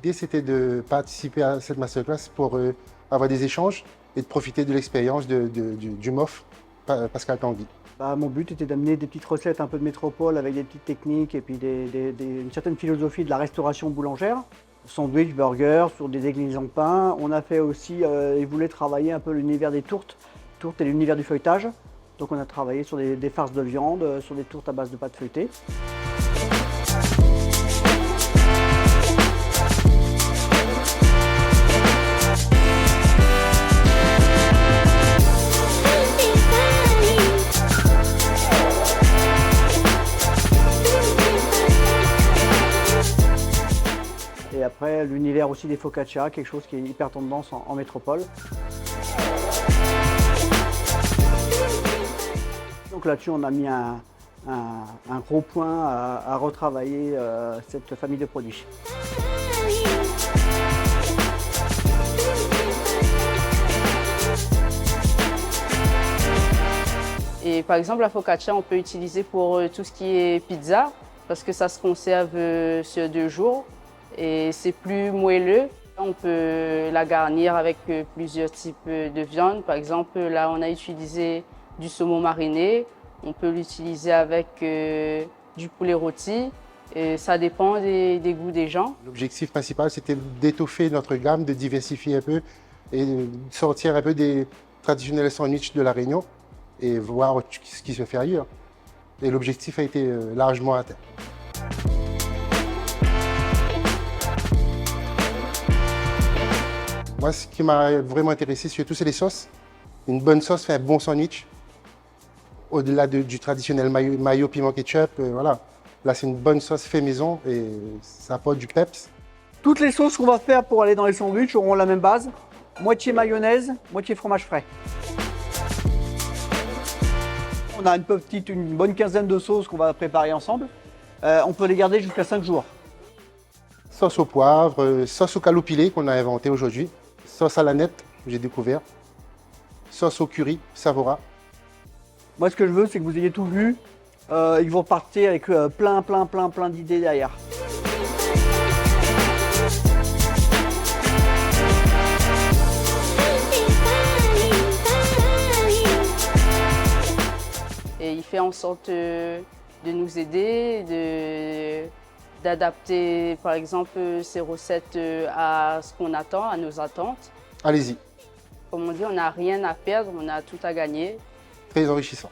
L'idée, c'était de participer à cette masterclass pour avoir des échanges et de profiter de l'expérience du MOF Pascal Tanguy. Mon but était d'amener des petites recettes un peu de métropole avec des petites techniques et puis une certaine philosophie de la restauration boulangère. Sandwich, burger, sur des déclinaisons de pain. On a fait aussi, ils voulaient travailler un peu l'univers des tourtes et l'univers du feuilletage. Donc on a travaillé sur des farces de viande, sur des tourtes à base de pâte feuilletée. Et après, l'univers aussi des focaccia, quelque chose qui est hyper tendance en métropole. Donc là-dessus, on a mis un gros point à retravailler cette famille de produits. Et par exemple, la focaccia, on peut utiliser pour tout ce qui est pizza, parce que ça se conserve sur 2 jours. Et c'est plus moelleux. On peut la garnir avec plusieurs types de viande. Par exemple, là, on a utilisé du saumon mariné. On peut l'utiliser avec du poulet rôti. Et ça dépend des goûts des gens. L'objectif principal, c'était d'étoffer notre gamme, de diversifier un peu et de sortir un peu des traditionnels sandwichs de La Réunion et voir ce qui se fait ailleurs. Et l'objectif a été largement atteint. Moi, ce qui m'a vraiment intéressé, surtout, c'est les sauces. Une bonne sauce fait un bon sandwich. Au-delà du traditionnel mayo, piment, ketchup, voilà. Là, c'est une bonne sauce fait maison et ça apporte du peps. Toutes les sauces qu'on va faire pour aller dans les sandwichs auront la même base. Moitié mayonnaise, moitié fromage frais. On a une bonne quinzaine de sauces qu'on va préparer ensemble. On peut les garder jusqu'à 5 jours. Sauce au poivre, sauce au calopilé qu'on a inventé aujourd'hui. Sauce à la nette, que j'ai découvert. Sauce au curry, Savora. Moi, ce que je veux, c'est que vous ayez tout vu et que vous repartez avec plein d'idées derrière. Et il fait en sorte de nous aider, d'adapter par exemple ces recettes à ce qu'on attend, à nos attentes. Allez-y. Comme on dit, on n'a rien à perdre, on a tout à gagner. Très enrichissant.